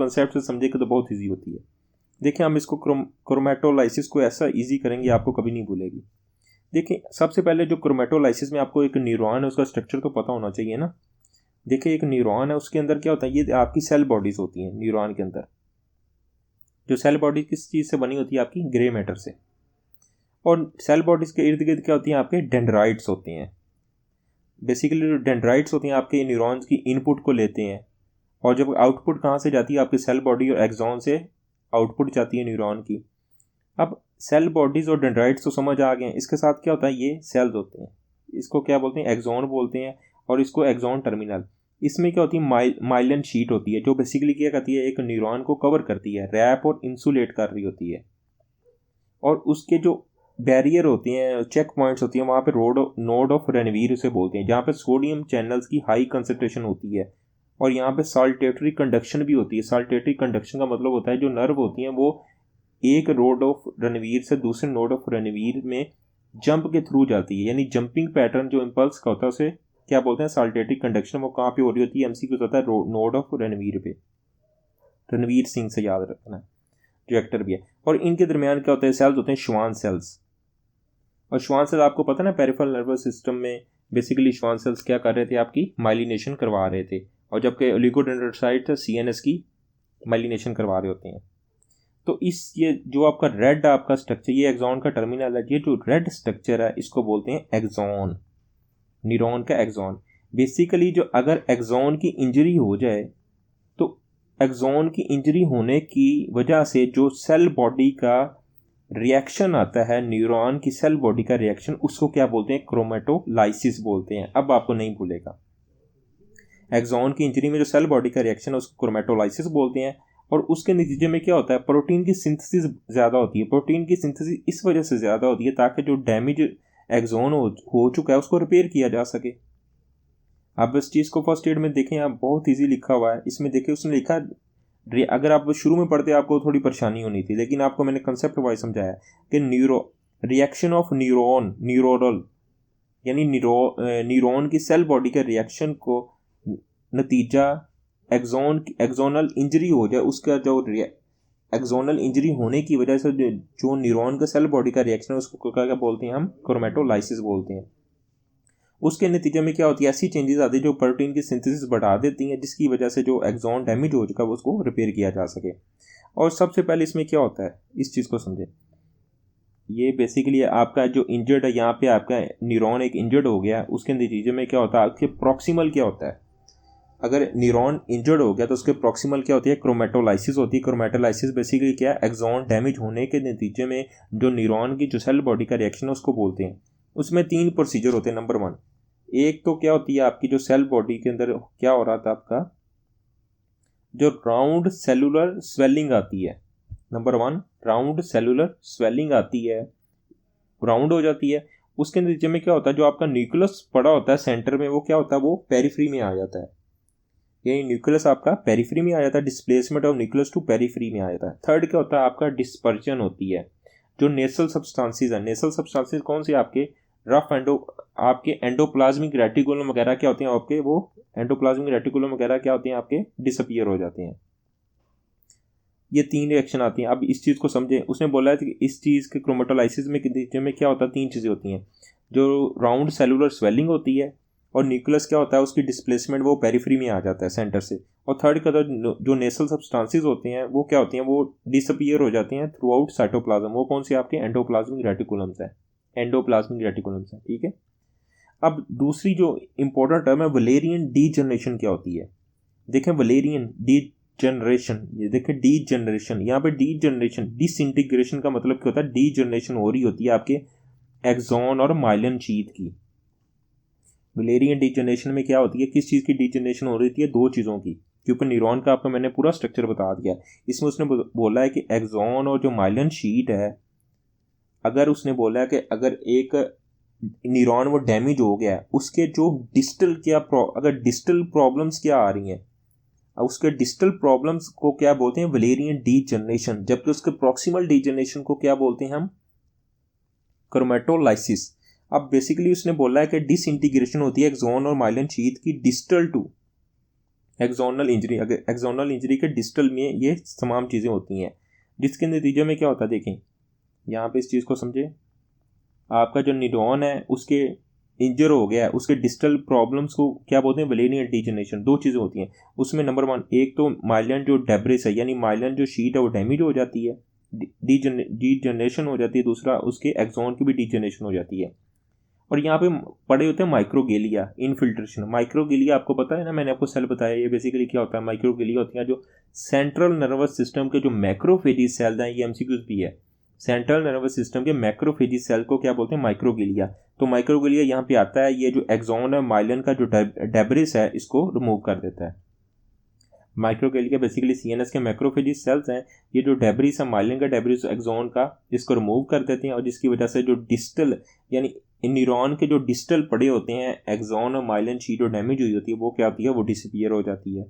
Concept से समझेंगे तो बहुत ईजी होती है। देखिए हम इसको क्रोमेटोलाइसिस को ऐसा ईजी करेंगे आपको कभी नहीं भूलेगी। देखिए सबसे पहले जो क्रोमेटोलाइसिस में आपको एक न्यूरॉन है उसका स्ट्रक्चर तो पता होना चाहिए ना। देखिए एक न्यूरॉन है, उसके अंदर क्या होता है, ये आपकी सेल बॉडीज होती हैं। न्यूरॉन के अंदर जो सेल बॉडी किस चीज़ से बनी होती है, आपकी ग्रे मैटर से। और सेल बॉडीज के इर्द गिर्द क्या होती हैं, आपके डेंड्राइट्स होते हैं। बेसिकली जो डेंड्राइट्स होती हैं आपके न्यूरॉन्स की इनपुट को लेते हैं, और जब आउटपुट कहाँ से जाती है, आपकी सेल बॉडी और एक्सॉन से आउटपुट जाती है न्यूरॉन की। अब सेल बॉडीज और डेंड्राइट्स तो समझ आ गए हैं, इसके साथ क्या होता है, ये सेल्स होते हैं, इसको क्या बोलते हैं, एक्सॉन बोलते हैं, और इसको एक्सॉन टर्मिनल। इसमें क्या होती है, माइलिन शीट होती है, जो बेसिकली क्या करती है, एक न्यूरॉन को कवर करती है, रैप और इंसुलेट कर रही होती है। और उसके जो बैरियर होते हैं, चेक पॉइंट्स होती हैं, वहाँ पे नोड ऑफ रेनवीर उसे बोलते हैं, जहाँ पे सोडियम चैनल्स की हाई कंसनट्रेशन होती है, और यहाँ पे साल्टेटरी कंडक्शन भी होती है। साल्टेटरी कंडक्शन का मतलब होता है जो नर्व होती हैं वो एक नोड ऑफ रेनवीर से दूसरे नोड ऑफ रेनवीर में जंप के थ्रू जाती है, यानी जंपिंग पैटर्न जो इम्पल्स का होता है उसे क्या बोलते हैं, साल्टेटरी कंडक्शन। वो कहाँ पे हो रही होती है, एमसीक्यू होता है नोड ऑफ रेनवीर पे। रणवीर सिंह से याद रखना है, जो एक्टर भी है। और इनके दरमियान क्या होता है, सेल्स होते हैं श्वान सेल्स। और श्वान सेल्स आपको पता ना, पेरिफेरल नर्वस सिस्टम में बेसिकली श्वान सेल्स क्या कर रहे थे, आपकी माइलिनेशन करवा रहे थे, और जबकि ओलिगोडेंड्रोसाइट था सीएनएस की माइलिनेशन करवा रहे होते हैं। तो इस ये जो आपका रेड आपका स्ट्रक्चर, ये एक्सॉन का टर्मिनल है, ये जो रेड स्ट्रक्चर है इसको बोलते हैं एक्सॉन, न्यूरॉन का एक्सॉन। बेसिकली जो अगर एक्सॉन की इंजरी हो जाए, तो एक्सॉन की इंजरी होने की वजह से जो सेल बॉडी का रिएक्शन आता है, न्यूरॉन की सेल बॉडी का रिएक्शन, उसको क्या बोलते हैं, क्रोमेटोलाइसिस बोलते हैं। अब आपको नहीं भूलेगा, एक्सॉन की इंजरी में जो सेल बॉडी का रिएक्शन है उसको क्रोमेटोलाइसिस बोलते हैं। और उसके नतीजे में क्या होता है, प्रोटीन की सिंथेसिस ज़्यादा होती है। प्रोटीन की सिंथेसिस इस वजह से ज़्यादा होती है ताकि जो डैमेज एक्सॉन हो चुका है उसको रिपेयर किया जा सके। आप इस चीज़ को फर्स्ट एड में देखें, आप बहुत ईजी लिखा हुआ है इसमें। देखिए उसने लिखा, अगर आप शुरू में पढ़ते आपको थोड़ी परेशानी होनी थी, लेकिन आपको मैंने कंसेप्ट वाइज समझाया कि रिएक्शन ऑफ न्यूरोनल, यानी न्यूरॉन की सेल बॉडी के रिएक्शन को नतीजा एक्सोनल इंजरी हो जाए, उसका जो एक्सोनल इंजरी होने की वजह से जो न्यूरॉन का सेल बॉडी का रिएक्शन है उसको क्या बोलते हैं, हम क्रोमेटोलाइसिस बोलते हैं। उसके नतीजे में क्या होती है, ऐसी चेंजेस आती है जो प्रोटीन की सिंथेसिस बढ़ा देती हैं, जिसकी वजह से जो एक्सॉन डैमेज हो चुका है उसको रिपेयर किया जा सके। और सबसे पहले इसमें क्या होता है, इस चीज़ को समझें। ये बेसिकली आपका जो इंजर्ड है, यहाँ पे आपका न्यूरॉन एक इंजर्ड हो गया, उसके नतीजे में क्या होता है, आपके प्रॉक्सिमल क्या होता है, अगर न्यूरॉन इंजर्ड हो गया तो उसके प्रॉक्सिमल क्या होती है, क्रोमेटोलाइसिस होती है। क्रोमेटोलाइसिस बेसिकली क्या है, एक्सॉन डैमेज होने के नतीजे में जो न्यूरॉन की जो सेल बॉडी का रिएक्शन है उसको बोलते हैं। उसमें 3 प्रोसीजर होते हैं। नंबर 1, एक तो क्या होती है आपकी जो सेल बॉडी के अंदर क्या हो रहा था, आपका जो राउंड सेलुलर स्वेलिंग आती है। नंबर 1, राउंड सेलुलर स्वेलिंग आती है, राउंड हो जाती है। उसके नतीजे में क्या होता है, जो आपका न्यूक्लियस पड़ा होता है सेंटर में, वो क्या होता है, वो पेरिफ्री में आ जाता है। ये न्यूक्लियस आपका पेरिफ्री में आ जाता है, displacement of nucleus to periphery में आ जाता है। थर्ड क्या होता है, आपका डिस्पर्जन होती है। जो नेसल सब्सटेंसेस है, नेसल सब्सटेंसेस कौन से, आपके आपके एंडोप्लाज्मिक रेटिकुलम वगैरह क्या होते हैं आपके, वो एंडोप्लाज्मिक रेटिकुलम वगैरह क्या होते हैं आपके, डिसअपियर हो जाते हैं। ये 3 रिएक्शन आती हैं। अब इस चीज़ को समझें, उसने बोला है कि इस चीज़ के क्रोमेटोलाइसिस में क्या होता है, 3 चीज़ें होती हैं। जो राउंड सेलुलर स्वेलिंग होती है, और न्यूक्लियस क्या होता है, उसकी डिस्प्लेसमेंट वो पेरिफ्री में आ जाता है सेंटर से। और थर्ड का जो नेसल सब्सटेंसेस होते हैं वो क्या होती हैं, वो डिसअपियर हो जाती हैं थ्रू आउट साइटोप्लाज्म। वो कौन सी आपके एंडोप्लाज्मिक रेटिकुलम्स है, एंडोप्लाज्मिक रेटिकुलम्स है, ठीक है। अब दूसरी जो इंपॉर्टेंट टर्म है, वलेरियन डीजनरेशन क्या होती है। देखें वलेरियन डीजनरेशन, ये देखें डीजनरेशन, यहाँ पे डीजनरेशन, डिसइंटीग्रेशन का मतलब क्या होता है, डीजनरेशन हो रही होती है आपके एक्सॉन और माइलिन शीथ की। वलेरियन डीजनरेशन में क्या होती है, किस चीज़ की डीजनरेशन हो रही है, 2 चीज़ों की, क्योंकि न्यूरॉन का आपको मैंने पूरा स्ट्रक्चर बता दिया। इसमें उसने बोला है कि एक्सॉन और जो माइलिन शीट है, अगर उसने बोला है कि अगर एक न्यूरॉन वो डैमेज हो गया है, उसके जो डिस्टल अगर डिस्टल प्रॉब्लम्स क्या आ रही हैं, उसके डिस्टल प्रॉब्लम्स को क्या बोलते हैं, वलेरियन डीजनरेशन। जबकि उसके प्रॉक्सिमल डीजनरेशन को क्या बोलते हैं हम, क्रोमेटोलाइसिस। अब बेसिकली उसने बोला है कि डिसइंटीग्रेशन होती है एक्सॉन और माइलिन शीथ की डिस्टल टू एक्सोनल इंजरी, अगर एक्सोनल इंजरी के डिस्टल में ये तमाम चीज़ें होती हैं, जिसके नतीजे में क्या होता है देखें यहाँ पे इस चीज़ को समझे, आपका जो न्यूरॉन है उसके इंजर हो गया है, उसके डिस्टल प्रॉब्लम्स को क्या बोलते हैं, वेलेनियन डीजनरेशन। दो चीज़ें होती हैं उसमें, नंबर 1 एक तो माइलिन जो डेब्रिस है यानी माइलिन जो शीट है वो डैमेज हो जाती है, डीजनरेशन हो जाती है, दूसरा उसके एक्सॉन की भी डीजनरेशन हो जाती है। और यहाँ पे पड़े होते हैं माइक्रोगेलिया, इनफिल्ट्रेशन। माइक्रोगेलिया आपको पता है ना, मैंने आपको सेल बताया, ये बेसिकली क्या होता है, माइक्रोगेलिया होती हैं जो सेंट्रल नर्वस सिस्टम के जो मैक्रोफेजिस सेल हैं, ये एमसीक्यूज भी है, सेंट्रल नर्वस सिस्टम के मैक्रोफेजिस सेल को क्या बोलते हैं, माइक्रोगेलिया। तो माइक्रोगेलिया यहाँ पे आता है, ये जो एक्सॉन है माइलिन का जो डेब्रिस है इसको रिमूव कर देता है। माइक्रोगेलिया बेसिकली सीएनएस के मैक्रोफेजिस सेल्स हैं, ये जो डेब्रिस है माइलिन का डेब्रिस एक्सॉन का, इसको रिमूव कर देते हैं, और जिसकी वजह से जो डिस्टल यानी न्यूरॉन के जो डिस्टल पड़े होते हैं एक्सॉन और माइलिन शीट जो डैमेज हुई होती है वो क्या होती है, वो डिसअपीयर हो जाती है।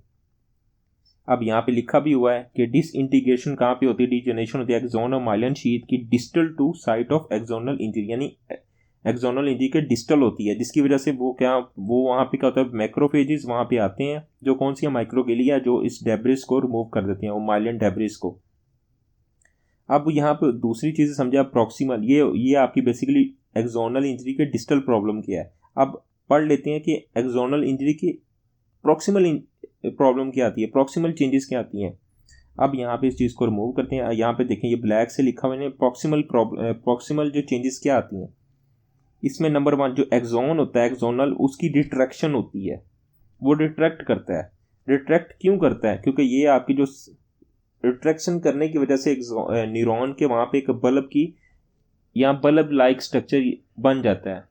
अब यहाँ पे लिखा भी हुआ है कि डिसइंटीग्रेशन कहाँ पे होती है, डीजनरेशन होती है एक्सॉन और माइलिन शीट की distal to site of axonal injury, यानी एक्सोनल इंजरी के डिस्टल होती है, जिसकी वजह से वो वहाँ पे क्या होता है, मैक्रोफेजिस वहाँ पे आते हैं जो कौन सी है, माइक्रोगेलिया, जो इस डेब्रिस को रिमूव कर देते हैं, वो माइलिन डेब्रिस को। अब यहाँ पे दूसरी चीज़ समझा, प्रॉक्सिमल, ये आपकी बेसिकली एक्सोनल इंजरी के डिस्टल प्रॉब्लम क्या है। अब पढ़ लेते हैं कि एक्सोनल इंजरी की प्रॉक्सिमल प्रॉब्लम क्या आती है, प्रॉक्सिमल चेंजेस क्या आती हैं। अब यहाँ पे इस चीज़ को रिमूव करते हैं, यहाँ पे देखें ये ब्लैक से लिखा हुआ है, प्रॉक्सिमल जो चेंजेस क्या आती हैं, इसमें नंबर 1 जो एक्सॉन होता है एक्सोनल, उसकी रिट्रैक्शन होती है, वो रिट्रैक्ट करता है। रिट्रैक्ट क्यों करता है, क्योंकि ये आपकी जो रिट्रैक्शन करने की वजह से न्यूरॉन के वहाँ पे एक बल्ब की यहाँ बल्ब लाइक स्ट्रक्चर बन जाता है,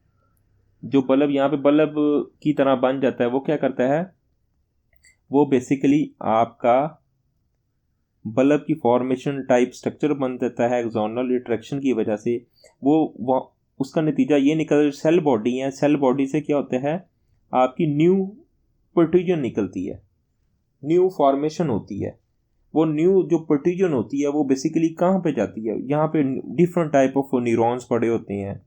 जो बल्ब यहाँ पे बल्ब की तरह बन जाता है, वो क्या करता है, वो बेसिकली आपका बल्ब की फॉर्मेशन टाइप स्ट्रक्चर बन देता है एक्सोनल रिट्रैक्शन की वजह से। वो उसका नतीजा ये निकल, सेल बॉडी है, सेल बॉडी से क्या होता है, आपकी न्यू प्रोट्रूजन निकलती है, न्यू फॉर्मेशन होती है। वो न्यू जो प्रोट्रूजन होती है वो बेसिकली कहाँ पे जाती है, यहाँ पे डिफरेंट टाइप ऑफ न्यूरॉन्स पड़े होते हैं,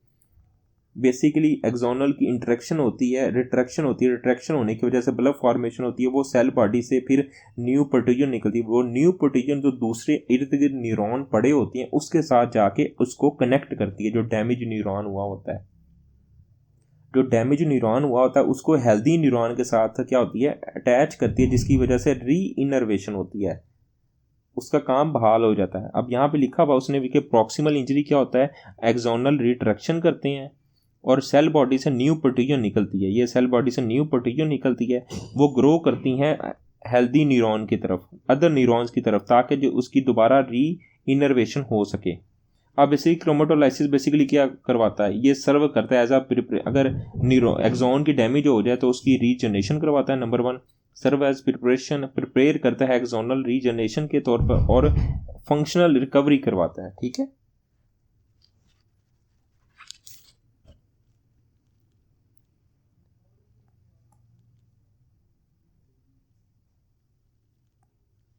बेसिकली एक्सोनल की इंटरेक्शन होती है, रिट्रैक्शन होती है, रिट्रैक्शन होने की वजह से बल्ब फॉर्मेशन होती है, वो सेल बॉडी से फिर न्यू प्रोट्रूजन निकलती है, वो न्यू प्रोट्रूजन जो दूसरे इर्द गिर्द न्यूरॉन पड़े होते हैं उसके साथ जाके उसको कनेक्ट करती है, जो डैमेज न्यूरॉन हुआ होता है, जो डैमेज न्यूरॉन हुआ होता है उसको हेल्दी न्यूरॉन के साथ क्या होती है, अटैच करती है, जिसकी वजह से री इनर्वेशन होती है, उसका काम बहाल हो जाता है। अब यहाँ पे लिखा हुआ उसने भी कि प्रॉक्सिमल इंजरी क्या होता है, एक्सोनल रिट्रैक्शन करते हैं और सेल बॉडी से न्यू प्रोट्रूजन निकलती है, ये सेल बॉडी से न्यू प्रोट्रूजन निकलती है, वो ग्रो करती हैं हेल्दी न्यूरॉन की तरफ, अदर न्यूरॉन्स की तरफ, ताकि जो उसकी दोबारा री इनर्वेशन हो सके। अब बेसिकली क्रोमेटोलाइसिस बेसिकली क्या करवाता है, ये सर्व करता है एज अगर एक्सॉन की डैमेज हो जाए तो उसकी रीजनरेशन करवाता है, नंबर 1 सर्व एज प्रिपेयर करता है एक्सोनल रीजनरेशन के तौर पर, और फंक्शनल रिकवरी करवाता है, ठीक है।